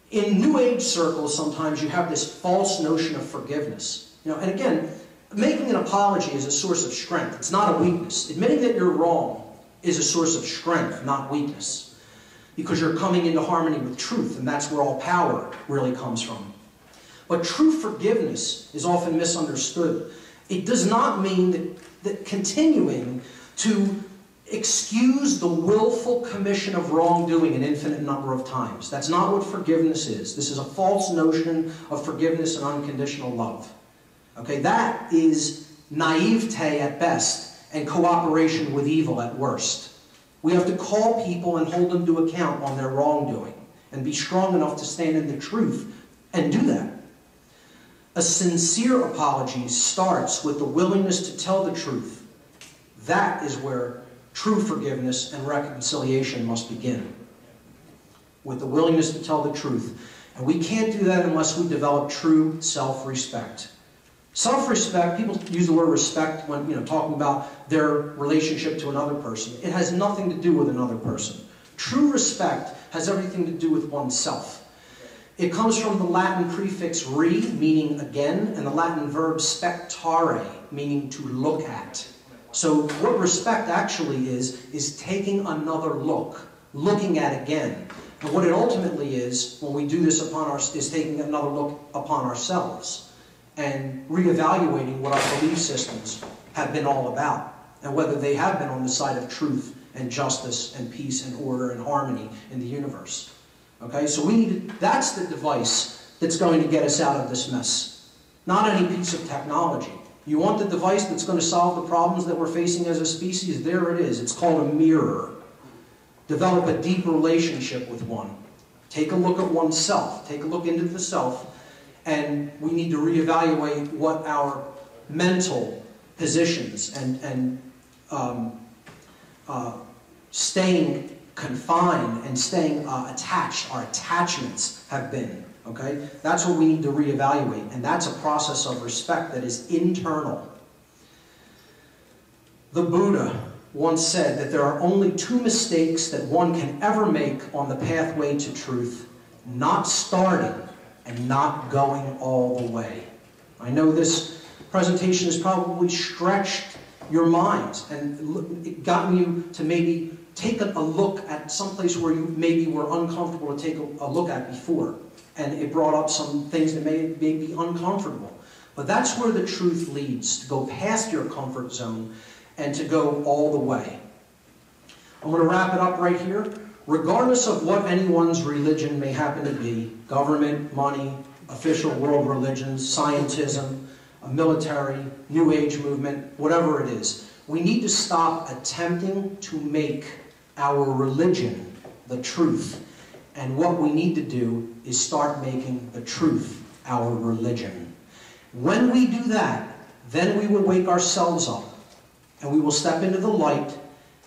In New Age circles, sometimes you have this false notion of forgiveness. And again, making an apology is a source of strength. It's not a weakness. Admitting that you're wrong is a source of strength, not weakness. Because you're coming into harmony with truth, and that's where all power really comes from. But true forgiveness is often misunderstood. It does not mean that continuing to excuse the willful commission of wrongdoing an infinite number of times. That's not what forgiveness is. This is a false notion of forgiveness and unconditional love. Okay, that is naivete at best and cooperation with evil at worst. We have to call people and hold them to account on their wrongdoing and be strong enough to stand in the truth and do that. A sincere apology starts with the willingness to tell the truth. That is where true forgiveness and reconciliation must begin. With the willingness to tell the truth. And we can't do that unless we develop true self-respect. Self-respect, people use the word respect when talking about their relationship to another person. It has nothing to do with another person. True respect has everything to do with oneself. It comes from the Latin prefix re, meaning again, and the Latin verb spectare, meaning to look at. So what respect actually is taking another look, looking at again. And what it ultimately is, when we do this is taking another look upon ourselves and reevaluating what our belief systems have been all about, and whether they have been on the side of truth and justice and peace and order and harmony in the universe. Okay, so that's the device that's going to get us out of this mess. Not any piece of technology. You want the device that's going to solve the problems that we're facing as a species? There it is. It's called a mirror. Develop a deep relationship with one. Take a look at oneself. Take a look into the self. And we need to reevaluate what our mental positions and staying confined and staying attached, our attachments have been. Okay? That's what we need to reevaluate. And that's a process of respect that is internal. The Buddha once said that there are only two mistakes that one can ever make on the pathway to truth: not starting and not going all the way. I know this presentation has probably stretched your minds and it gotten you to maybe take a look at some place where you maybe were uncomfortable to take a look at before. And it brought up some things that may be uncomfortable. But that's where the truth leads, to go past your comfort zone and to go all the way. I'm going to wrap it up right here. Regardless of what anyone's religion may happen to be, government, money, official world religions, scientism, a military, New Age movement, whatever it is, we need to stop attempting to make our religion the truth. And what we need to do is start making the truth our religion. When we do that, then we will wake ourselves up and we will step into the light,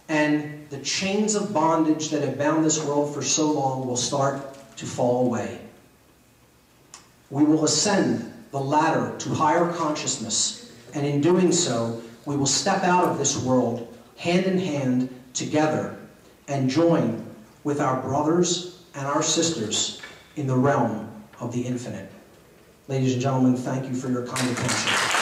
and the chains of bondage that have bound this world for so long will start to fall away. We will ascend the ladder to higher consciousness, and in doing so, we will step out of this world hand in hand together and join with our brothers and our sisters in the realm of the infinite. Ladies and gentlemen, thank you for your kind attention.